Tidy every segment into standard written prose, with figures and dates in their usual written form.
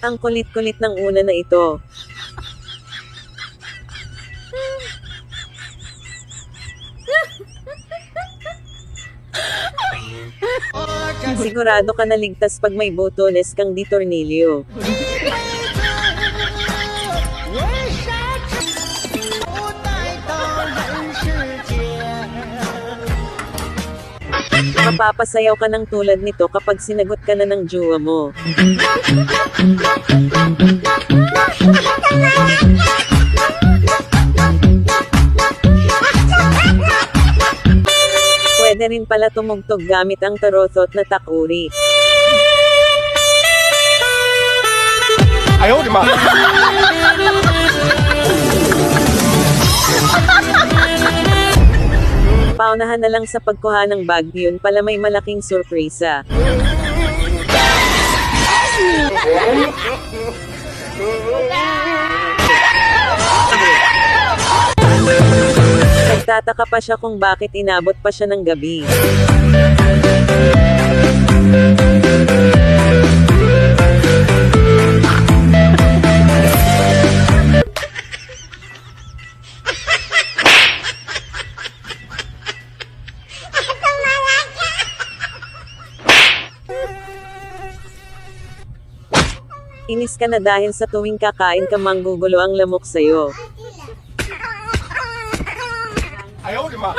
Ang kulit-kulit ng una na ito. Sigurado ka na ligtas pag may botones kang di tornilyo. Mapapasayaw ka ng tulad nito kapag sinagot ka na ng jowa mo. Pwede rin pala tumugtog gamit ang tarotot na takuri. Ayaw, di ba? Paunahan na lang sa pagkuha ng bag, yun pala may malaking sorpresa. Nagtataka pa siya kung bakit inabot pa siya ng gabi. Inis ka na dahil sa tuwing kakain ka manggugulo ang lamok sa'yo. Ayaw, di ba?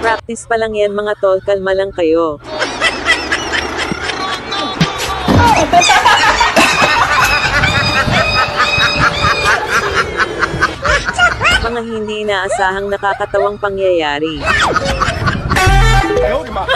Practice pa lang yan mga tol, kalma lang kayo. Mga hindi inaasahang nakakatawang pangyayari. Ayaw, di ba?